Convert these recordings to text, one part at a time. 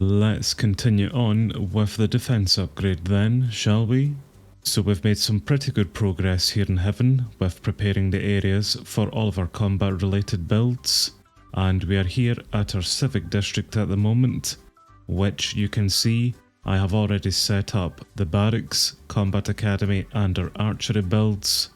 Let's continue on with the defense upgrade then, shall we? So we've made some pretty good progress here in Heaven with preparing the areas for all of our combat related builds, and we are here at our Civic district at the moment, which you can see I have already set up the Barracks, Combat Academy and our archery builds,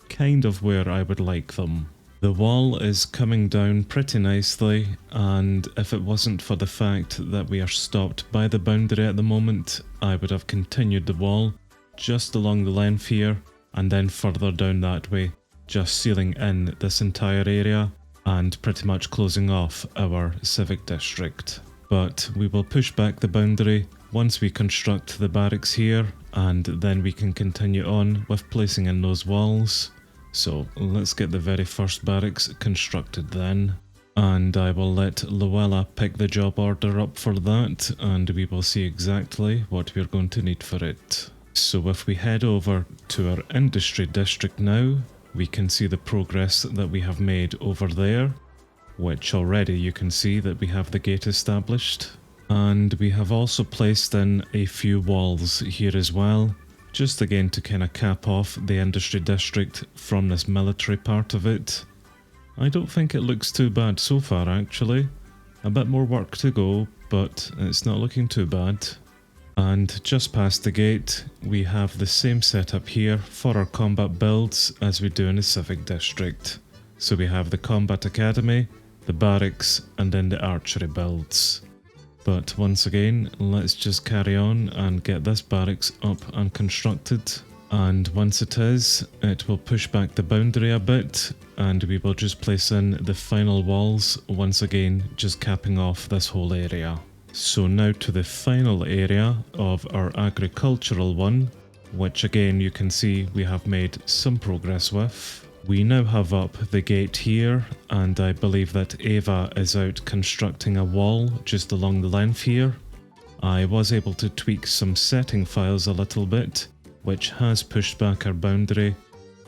kind of where I would like them. The wall is coming down pretty nicely, and if it wasn't for the fact that we are stopped by the boundary at the moment, I would have continued the wall just along the length here and then further down that way, just sealing in this entire area and pretty much closing off our Civic district. But we will push back the boundary once we construct the barracks here, and then we can continue on with placing in those walls. So let's get the very first barracks constructed then, and I will let Luella pick the job order up for that, and we will see exactly what we're going to need for it. So if we head over to our industry district now, we can see the progress that we have made over there, which already you can see that we have the gate established, and we have also placed in a few walls here as well, just again to kind of cap off the industry district from this military part of it. I don't think it looks too bad so far actually. A bit more work to go, but it's not looking too bad. And just past the gate, we have the same setup here for our combat builds as we do in the Civic district. So we have the Combat Academy, the Barracks, and then the archery builds. But once again, let's just carry on and get this barracks up and constructed. And once it is, it will push back the boundary a bit, and we will just place in the final walls, once again just capping off this whole area. So now to the final area of our agricultural one, which again you can see we have made some progress with. We now have up the gate here, and I believe that Ava is out constructing a wall just along the length here. I was able to tweak some setting files a little bit, which has pushed back our boundary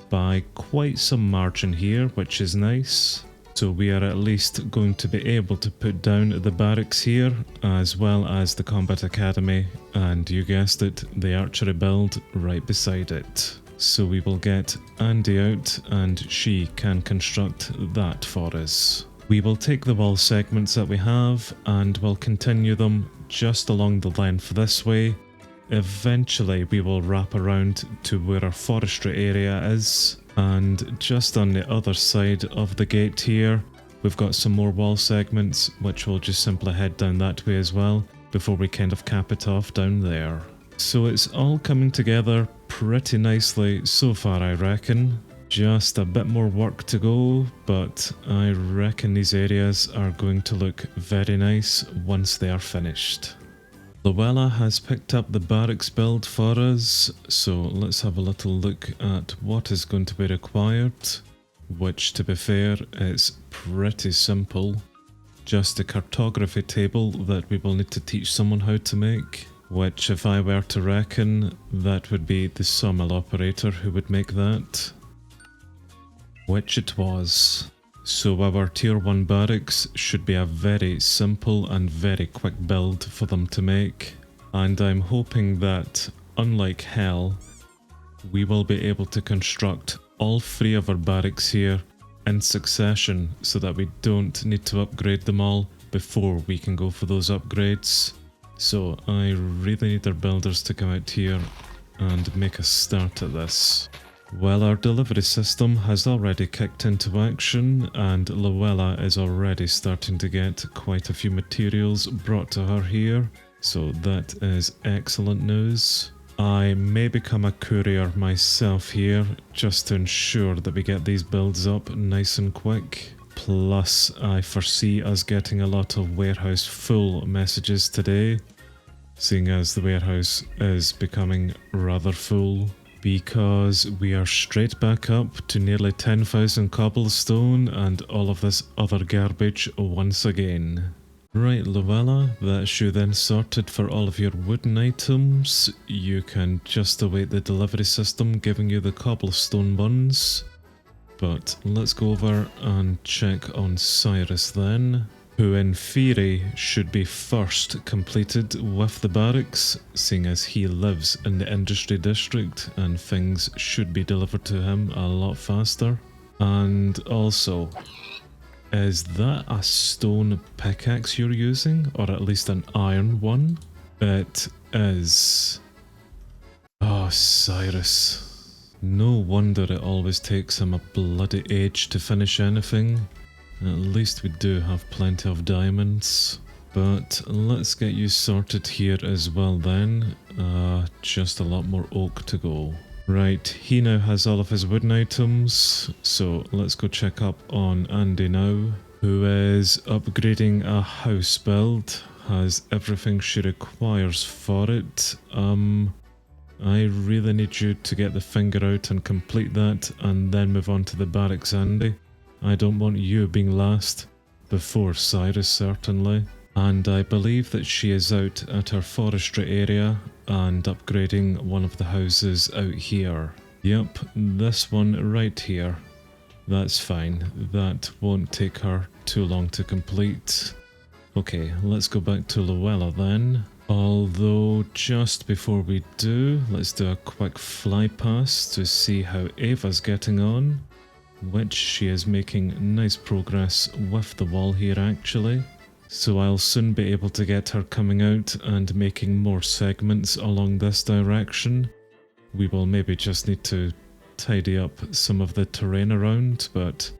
by quite some margin here, which is nice. So we are at least going to be able to put down the barracks here, as well as the Combat Academy, and you guessed it, the archery build right beside it. So we will get Andy out and she can construct that for us. We will take the wall segments that we have and we'll continue them just along the length this way. Eventually we will wrap around to where our forestry area is, and just on the other side of the gate here we've got some more wall segments which will just simply head down that way as well before we kind of cap it off down there. So it's all coming together pretty nicely so far, I reckon. Just a bit more work to go, but I reckon these areas are going to look very nice once they are finished. Luella has picked up the barracks build for us, so let's have a little look at what is going to be required, which to be fair is pretty simple. Just a cartography table that we will need to teach someone how to make. Which, if I were to reckon, that would be the sawmill operator who would make that. Which it was. So our tier 1 barracks should be a very simple and very quick build for them to make. And I'm hoping that, unlike hell, we will be able to construct all 3 of our barracks here in succession so that we don't need to upgrade them all before we can go for those upgrades. So I really need our builders to come out here and make a start at this. Well, our delivery system has already kicked into action and Luella is already starting to get quite a few materials brought to her here, so that is excellent news. I may become a courier myself here just to ensure that we get these builds up nice and quick. Plus, I foresee us getting a lot of warehouse full messages today, seeing as the warehouse is becoming rather full, because we are straight back up to nearly 10,000 cobblestone and all of this other garbage once again. Right, Luella, that's you then sorted for all of your wooden items. You can just await the delivery system giving you the cobblestone ones. But let's go over and check on Cyrus then. who in theory should be first completed with the barracks, seeing as he lives in the industry district and things should be delivered to him a lot faster. And also, is that a stone pickaxe you're using, or at least an iron one? It is. Oh, Cyrus. No wonder it always takes him a bloody age to finish anything. At least we do have plenty of diamonds. But let's get you sorted here as well then. Just a lot more oak to go. Right, he now has all of his wooden items, so let's go check up on Andy now, who is upgrading a house build, has everything she requires for it. I really need you to get the finger out and complete that, and then move on to the barracks, Andy. I don't want you being last, before Cyrus certainly. And I believe that she is out at her forestry area and upgrading one of the houses out here. Yep, this one right here. That's fine, that won't take her too long to complete. Okay, let's go back to Luella then. Although, just before we do, let's do a quick fly past to see how Ava's getting on, which she is making nice progress with the wall here actually. So I'll soon be able to get her coming out and making more segments along this direction. We will maybe just need to tidy up some of the terrain around, but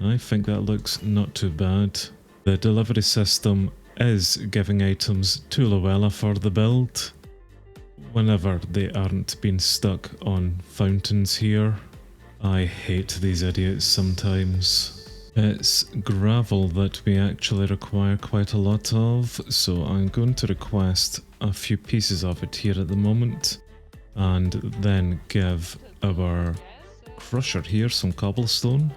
I think that looks not too bad. The delivery system is giving items to Luella for the build, whenever they aren't being stuck on fountains here. I hate these idiots sometimes. It's gravel that we actually require quite a lot of, so I'm going to request a few pieces of it here at the moment, and then give our crusher here some cobblestone,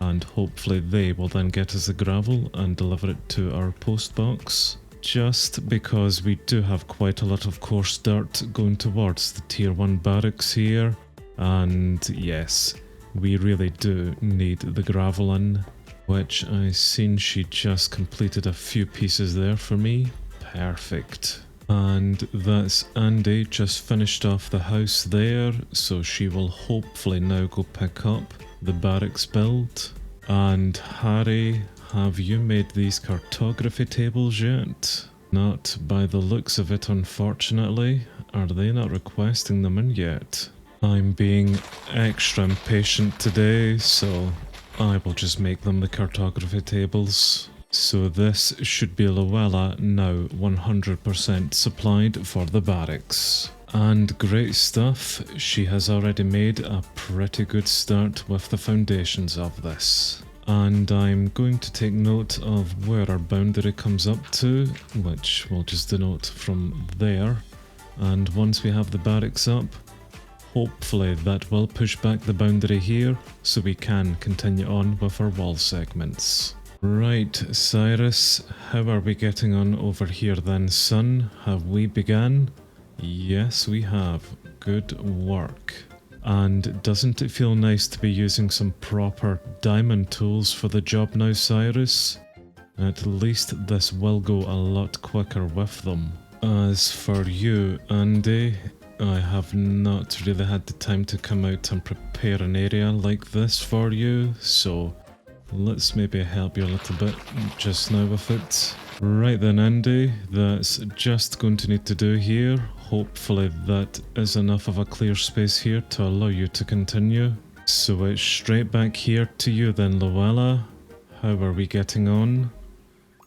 and hopefully they will then get us the gravel and deliver it to our post box. Just because we do have quite a lot of coarse dirt going towards the tier 1 barracks here, and yes, we really do need the gravel in, which I seen she just completed a few pieces there for me. Perfect. And that's Andy just finished off the house there, so she will hopefully now go pick up the barracks build. And Harry, have you made these cartography tables yet? Not by the looks of it, unfortunately. Are they not requesting them in yet? I'm being extra impatient today, so I will just make them the cartography tables. So this should be Luella now 100% supplied for the barracks. And great stuff, she has already made a pretty good start with the foundations of this. And I'm going to take note of where our boundary comes up to, which we'll just denote from there. And once we have the barracks up, hopefully that will push back the boundary here, so we can continue on with our wall segments. Right, Cyrus, how are we getting on over here then, son? Have we begun? Yes, we have. Good work. And doesn't it feel nice to be using some proper diamond tools for the job now, Cyrus? At least this will go a lot quicker with them. As for you, Andy, I have not really had the time to come out and prepare an area like this for you, so let's maybe help you a little bit just now with it. Right then, Andy, that's just going to need to do here. Hopefully that is enough of a clear space here to allow you to continue. So it's straight back here to you then, Luella. How are we getting on?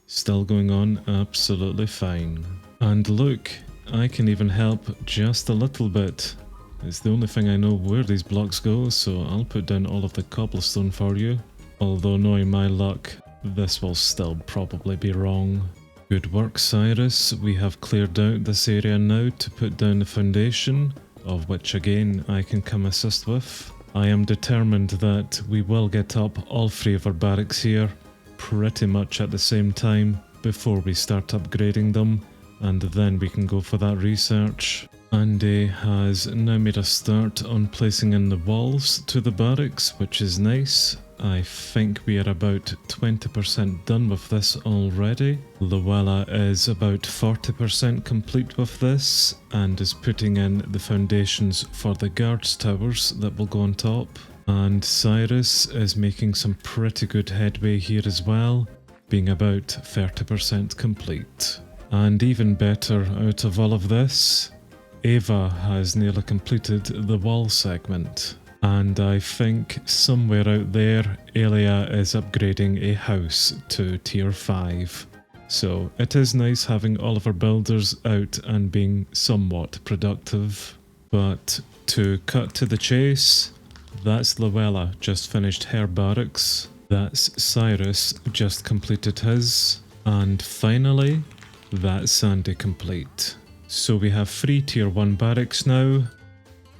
Still going on absolutely fine. And look, I can even help just a little bit. It's the only thing I know where these blocks go, so I'll put down all of the cobblestone for you. Although knowing my luck, this will still probably be wrong. Good work, Cyrus. We have cleared out this area now to put down the foundation, of which again I can come assist with. I am determined that we will get up all three of our barracks here pretty much at the same time before we start upgrading them, and then we can go for that research. Andy has now made a start on placing in the walls to the barracks, which is nice. I think we are about 20% done with this already. Luella is about 40% complete with this and is putting in the foundations for the guards towers that will go on top. And Cyrus is making some pretty good headway here as well, being about 30% complete. And even better out of all of this, Ava has nearly completed the wall segment. And I think somewhere out there, Elia is upgrading a house to tier 5. So it is nice having all of our builders out and being somewhat productive. But to cut to the chase, that's Luella just finished her barracks. That's Cyrus just completed his. And finally, that's Sandy complete. So we have 3 tier 1 barracks now.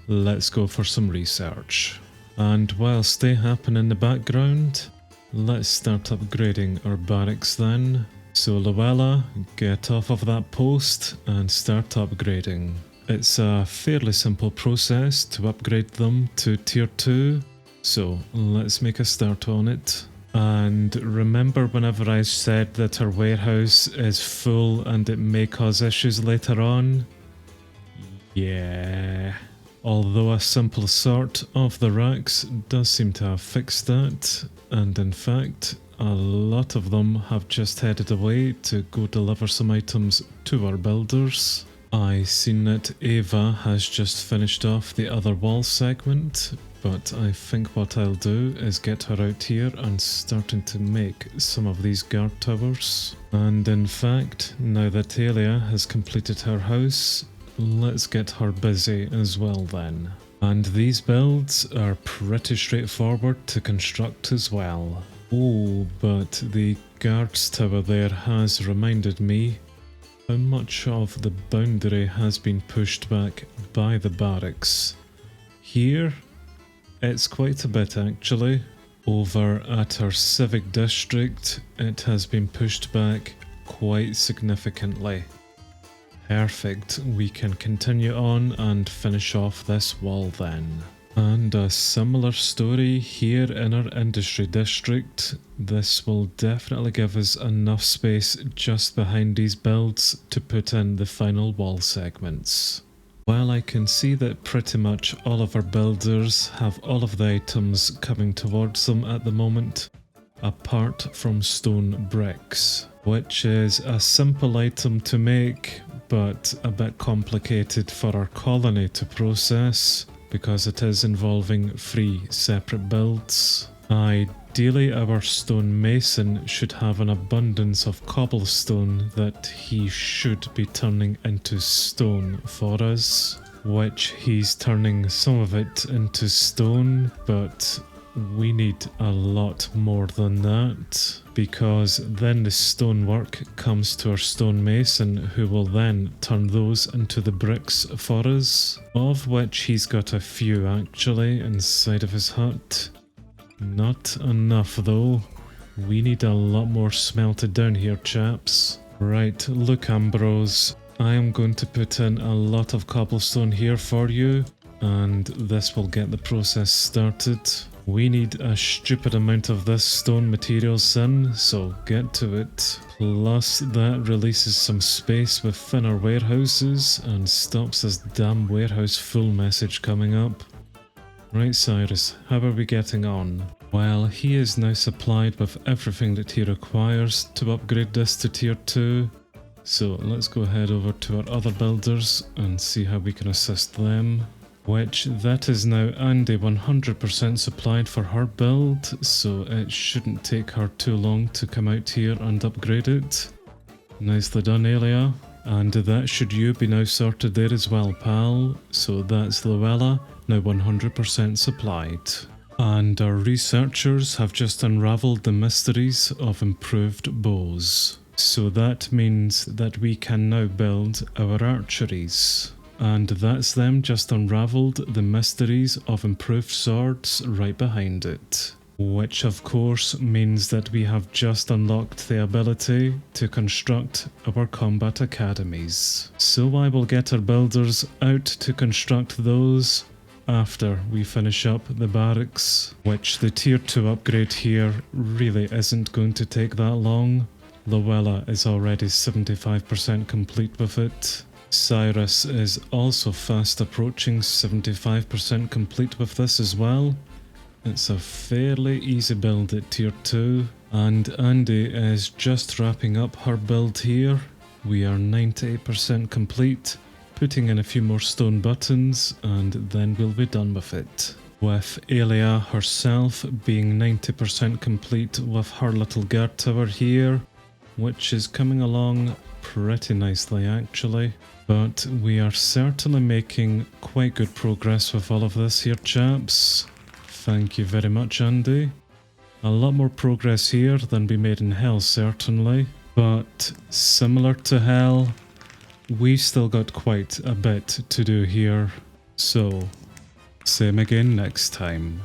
Let's go for some research. And whilst they happen in the background, let's start upgrading our barracks then. So Luella, get off of that post and start upgrading. It's a fairly simple process to upgrade them to tier 2, so let's make a start on it. And remember whenever I said that our warehouse is full and it may cause issues later on? Yeah. Although a simple sort of the racks does seem to have fixed that, and in fact, a lot of them have just headed away to go deliver some items to our builders. I seen that Ava has just finished off the other wall segment, but I think what I'll do is get her out here and starting to make some of these guard towers. And in fact, now that Elia has completed her house, let's get her busy as well then. And these builds are pretty straightforward to construct as well. Oh, but the guards tower there has reminded me how much of the boundary has been pushed back by the barracks. Here, it's quite a bit actually. Over at our Civic district, it has been pushed back quite significantly. Perfect, we can continue on and finish off this wall then. And a similar story here in our industry district. This will definitely give us enough space just behind these builds to put in the final wall segments. While I can see that pretty much all of our builders have all of the items coming towards them at the moment, apart from stone bricks, which is a simple item to make, but a bit complicated for our colony to process, because it is involving 3 separate builds. Ideally, our stonemason should have an abundance of cobblestone that he should be turning into stone for us, which he's turning some of it into stone, but we need a lot more than that, because then the stonework comes to our stonemason, who will then turn those into the bricks for us, of which he's got a few actually inside of his hut. Not enough though. We need a lot more smelted down here, chaps. Right, look Ambrose, I am going to put in a lot of cobblestone here for you, and this will get the process started. We need a stupid amount of this stone materials in, so get to it. Plus that releases some space within our warehouses and stops this damn warehouse full message coming up. Right Cyrus, how are we getting on? Well, he is now supplied with everything that he requires to upgrade this to tier 2. So let's go ahead over to our other builders and see how we can assist them. Which, that is now Andy 100% supplied for her build, so it shouldn't take her too long to come out here and upgrade it. Nicely done, Elia. And that should you be now sorted there as well, pal. So that's Luella, now 100% supplied. And our researchers have just unravelled the mysteries of improved bows. So that means that we can now build our archeries. And that's them just unravelled the mysteries of improved swords right behind it. which of course means that we have just unlocked the ability to construct our combat academies. So I will get our builders out to construct those after we finish up the barracks, which the tier 2 upgrade here really isn't going to take that long. Luella is already 75% complete with it. Cyrus is also fast approaching 75% complete with this as well. It's a fairly easy build at tier 2. And Andy is just wrapping up her build here. We are 98% complete, putting in a few more stone buttons and then we'll be done with it. With Elia herself being 90% complete with her little guard tower here, which is coming along pretty nicely actually. But we are certainly making quite good progress with all of this here, chaps. Thank you very much, Andy. A lot more progress here than we made in Hell, certainly. But similar to Hell, we still got quite a bit to do here. So, same again next time.